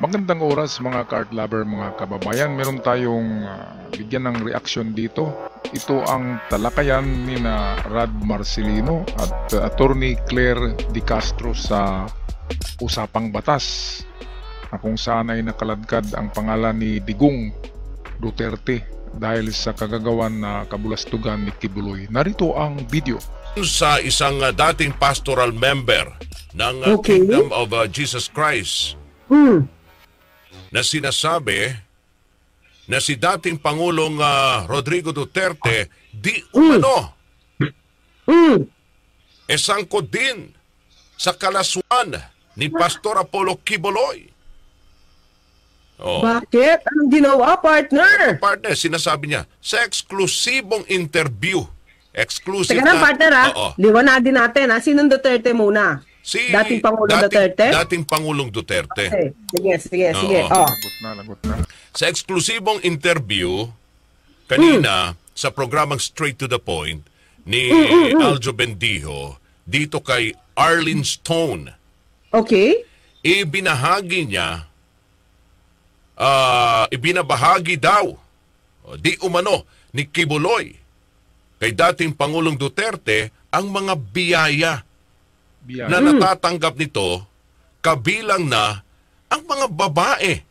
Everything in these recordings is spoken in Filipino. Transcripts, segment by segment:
Magandang oras mga card lover, mga kababayan. Meron tayong bigyan ng reaksyon dito. Ito ang talakayan ni na Rad Marcelino at Attorney Claire De Castro sa Usapang Batas, na kung saan ay nakaladkad ang pangalan ni Digong Duterte dahil sa kagagawan na kabulastugan ni Kibuloy. Narito ang video. Sa isang dating pastoral member ng Kingdom of Jesus Christ na sinasabi na si dating Pangulong Rodrigo Duterte di umano sangkot din sa kalaswan ni Pastor Apollo Kibuloy. Bakit? Anong ginawa, partner? Partner, sinasabi niya, sa eksklusibong interview. Exclusive Teka na, partner, ha? Liwanagin natin, ha? Sinong Duterte muna? Dating Pangulong Duterte? Dating Pangulong Duterte. Okay. Sige. Lagot na. Sa eksklusibong interview kanina sa programang Straight to the Point ni Aljo Bendijo dito kay Arlene Stone. Okay. Ibinabahagi daw di umano ni Kibuloy kay dating Pangulong Duterte ang mga biyaya na natatanggap nito, kabilang na ang mga babae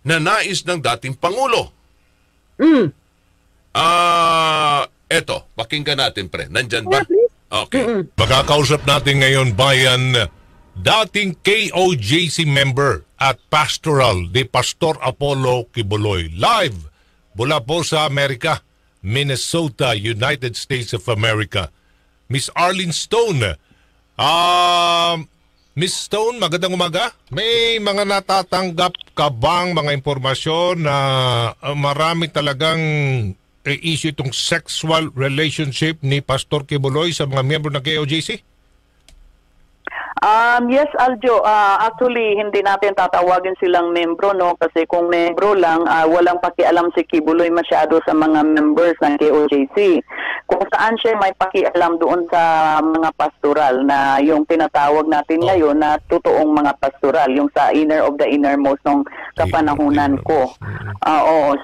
na nais ng dating Pangulo. Eto, pakinggan natin, pre. Nandyan ba? Okay. Makakausap natin ngayon, bayan, dating KOJC member at pastoral ni Pastor Apollo Kibuloy. Live mula po sa Amerika, Minnesota, United States of America. Miss Arlene Stone. Miss Stone, magandang umaga. May mga natatanggap ka bang mga impormasyon na marami talagang issue itong sexual relationship ni Pastor Kibuloy sa mga miyembro ng KOJC? Yes, Aljo. Actually, hindi natin tatawagin silang membro, no? Kasi kung membro lang, walang pakialam si Kibuloy masyado sa mga members ng KOJC. Kung saan siya may pakialam doon sa mga pastoral na yung tinatawag natin ngayon na totoong mga pastoral, yung sa inner of the innermost ng kapanahunan ko.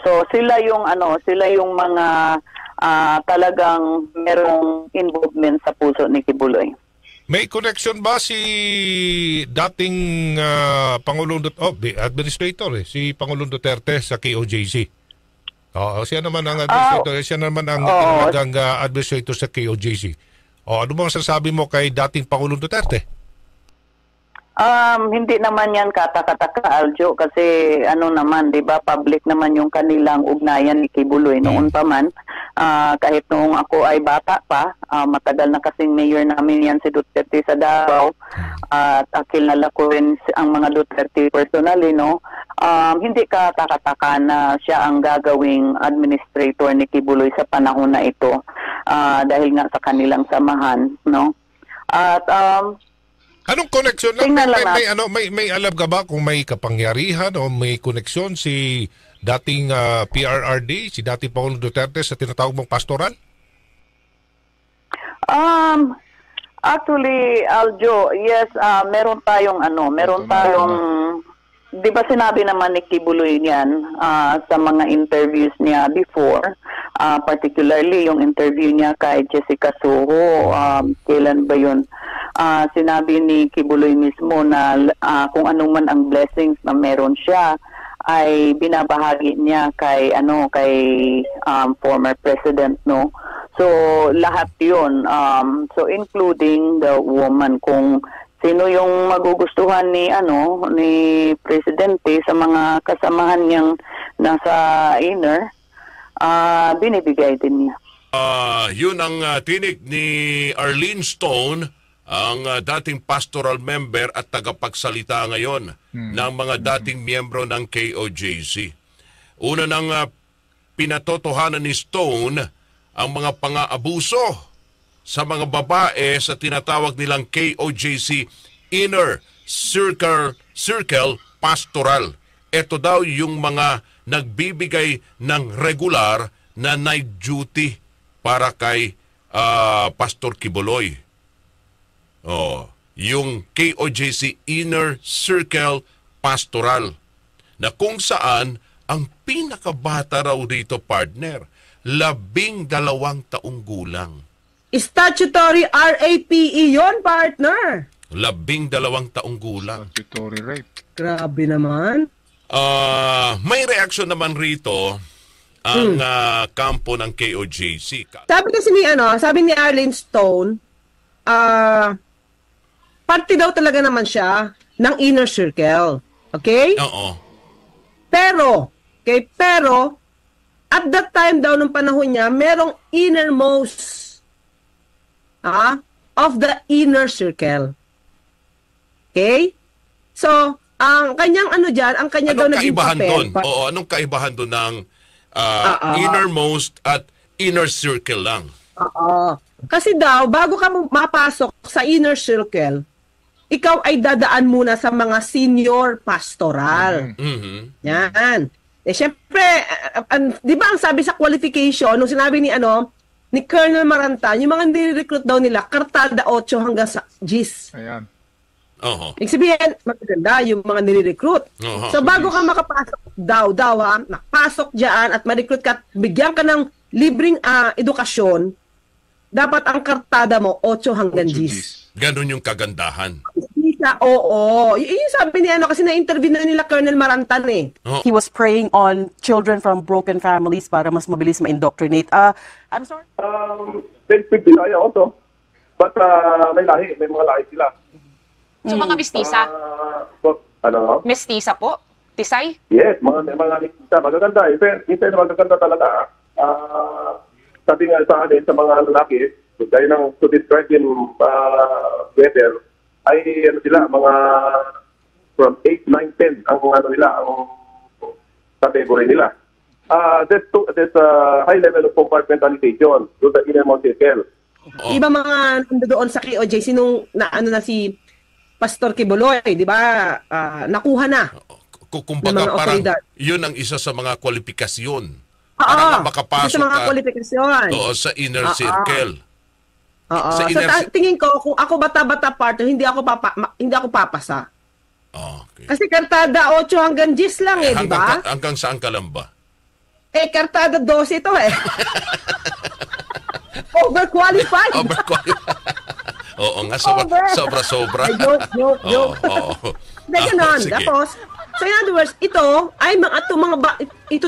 So sila yung mga talagang merong involvement sa puso ni Kibuloy. May connection ba si dating Pangulong Administrator, si Pangulong Duterte sa KOJC? Siya naman ang administrator, siya naman ang administrator sa KOJC. Ano bang sasabi mo kay dating Pangulong Duterte? Hindi naman yan katakataka, Aljo, kasi naman, 'di ba, public naman yung kanilang ugnayan ni Kibuloy noon pa man. Kahit noong ako ay bata pa, matagal na kasing mayor namin yan si Duterte sa Davao, at kilala ko rin ang mga Duterte personally, no? Hindi katakataka na siya ang gagawing administrator ni Kibuloy sa panahon na ito, dahil nga sa kanilang samahan, no? At anong koneksyon lang? May alam ka ba kung may kapangyarihan o may koneksyon si dating PRRD, si dating Pangulong Duterte sa tinatawag mong pastoral? Actually, Aljo, yes, meron tayong di ba sinabi naman ni Kibuloy niyan sa mga interviews niya before, particularly yung interview niya kay Jessica Soho, kailan ba yun? Sinabi ni Kibuloy mismo na kung anong man ang blessings na meron siya ay binabahagi niya kay former president, no? So lahat 'yun, so including the woman, kung sino yung magugustuhan ni presidente sa mga kasamahan niyang nasa inner, binibigay din niya. Yun ang tinig ni Arlene Stone, ang dating pastoral member at tagapagsalita ngayon ng mga dating miyembro ng KOJC. Una nang pinatotohanan ni Stone ang mga pang-aabuso sa mga babae sa tinatawag nilang KOJC Inner Circle Pastoral. Ito daw yung mga nagbibigay ng regular na night duty para kay Pastor Kibuloy. Yung KOJC Inner Circle pastoral na kung saan ang pinakabata raw dito, partner, 12 taong gulang. Statutory RAPE yon, partner. 12 taong gulang. Statutory rape. Grabe naman. May reaksyon naman rito ang kampo ng KOJC. Sabi ni Arlene Stone, parte daw talaga naman siya ng inner circle. Okay? Oo. Pero at that time daw nung panahon niya, merong innermost of the inner circle. Okay? So, ang kanyang ang kanya daw naging papel. Oo, anong kaibahan doon ng innermost at inner circle lang? Oo. Kasi daw, bago ka mapasok sa inner circle, ikaw ay dadaan muna sa mga senior pastoral. Mm-hmm. Yan. Syempre, di ba ang sabi sa qualification, nung sinabi ni Colonel Marantan, yung mga nire-recruit daw nila, kartada 8 hanggang sa GIS. Ayan. Ibig sabihin, maganda yung mga nire-recruit. So, bago ka makapasok nakapasok dyan at ma-recruit ka, bigyan ka ng libreng edukasyon, dapat ang kartada mo 8 hanggang GIS. Ganon yung kagandahan. Oo. Yung sabi niya, kasi na-interview na nila Colonel Marantan eh. He was preying on children from broken families para mas mabilis ma-indoctrinate. I'm sorry? Benefit Bisaya also. But may mga lahi sila. So mga mestiza? Ano? Mestiza po? Tisay? Yes, mga mestiza. Magaganda. Instead na magaganda talaga. Sabi nga sa atin, sa mga lalaki, dahil to describe him better, ay sila, mga from 8, 9, 10 ang category nila. There's a high level of compartmentalization to the innermost circle. Iba mga doon sa KOJ, sinong si Pastor Kibuloy, di ba? Nakuha na. Kumbaga parang yun ang isa sa mga kwalifikasyon. Para makapasok sa mga kwalifikasyon. Sa inner circle. So tingin ko kung ako bata-bata partner, hindi ako papasa. Okay. Kasi kartada 8 hanggang 10 lang di ba? Hanggang saan ka lang ba? Kartada 12 ito Overqualified. Oo nga, sobra. Joke. Ganon. Tapos, so in other words, ito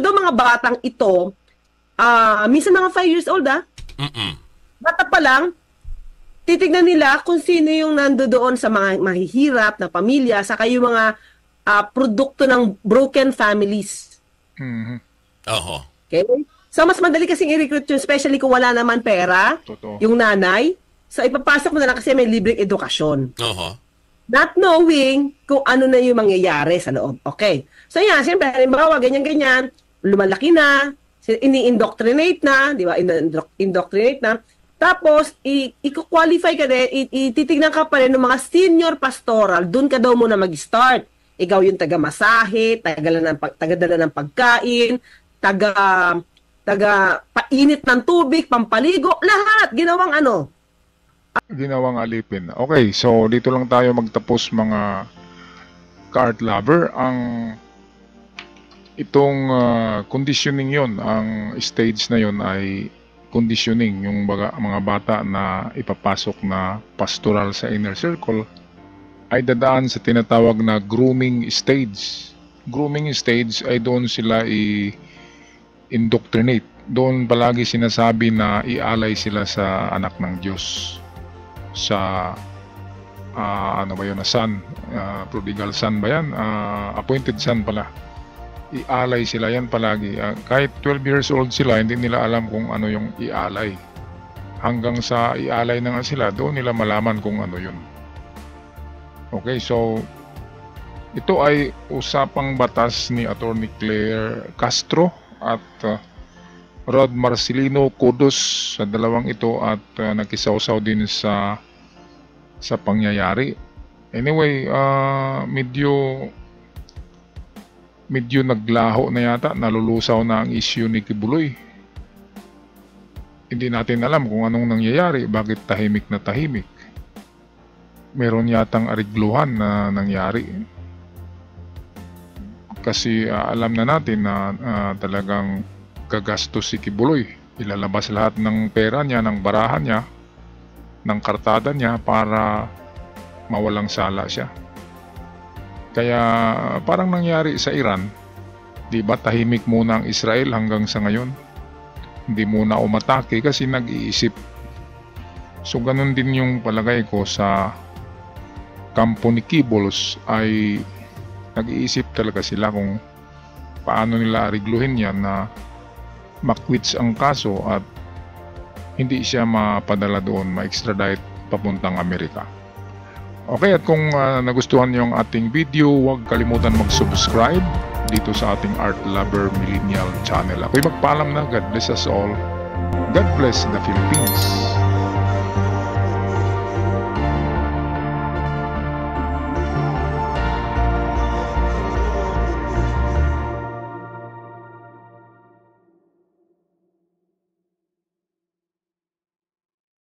daw mga batang ito, minsan mga 5 years old bata pa lang, titignan nila kung sino yung nandoon sa mga mahihirap na pamilya, saka yung mga produkto ng broken families. Okay? So, mas madali kasing i-recruit yun, especially kung wala naman pera, yung nanay. So, ipapasok mo na lang kasi may libreng edukasyon. Not knowing kung ano na yung mangyayari sa loob. Okay. So, yan, siyempre, halimbawa, ganyan-ganyan, lumalaki na, ini-indoctrinate na, di ba? Indoctrinate na. Tapos, i-qualify ka din, ititignan ka pa rin ng mga senior pastoral, dun ka daw muna mag-start. Ikaw yung taga-masahe, taga-dala ng pagkain, taga-painit ng tubig, pampaligo, lahat, ginawang Ginawang alipin. Okay, so dito lang tayo magtapos mga ka-art lover. Itong conditioning yon, ang stage na yon ay conditioning, yung mga bata na ipapasok na pastoral sa inner circle ay dadaan sa tinatawag na grooming stage. Grooming stage ay doon sila i-indoctrinate. Doon palagi sinasabi na ialay sila sa anak ng Diyos. Sa son, prodigal son ba yan? Appointed son pala. Ialay sila yan palagi. Kahit 12 years old sila, hindi nila alam kung ano yung ialay. Hanggang sa ialay na nga sila, doon nila malaman kung ano yun. Okay, so ito ay usapang batas ni Attorney Claire Castro at Rod Marcelino Kudos sa dalawang ito at nakisawsaw din sa pangyayari. Anyway, medyo naglaho na yata, nalulusaw na ang issue ni Kibuloy. Hindi natin alam kung anong nangyayari, bakit tahimik na tahimik. Meron yatang arigluhan na nangyari. kasi alam na natin na talagang gagastos si Kibuloy. Ilalabas lahat ng pera niya, ng barahan niya, ng kartada niya para mawalang sala siya. Kaya parang nangyari sa Iran, di ba, tahimik muna ang Israel hanggang sa ngayon. Hindi muna umatake kasi nag-iisip. So ganun din yung palagay ko sa kampo ni Kibulos, ay nag-iisip talaga sila kung paano nila arigluhin yan na makwits ang kaso at hindi siya mapadala doon, ma-extradite papuntang Amerika. Okay, at kung nagustuhan niyo ang ating video, huwag kalimutan mag-subscribe dito sa ating Art Lover Millennial channel. Ako'y magpaalam na. God bless us all. God bless the Philippines.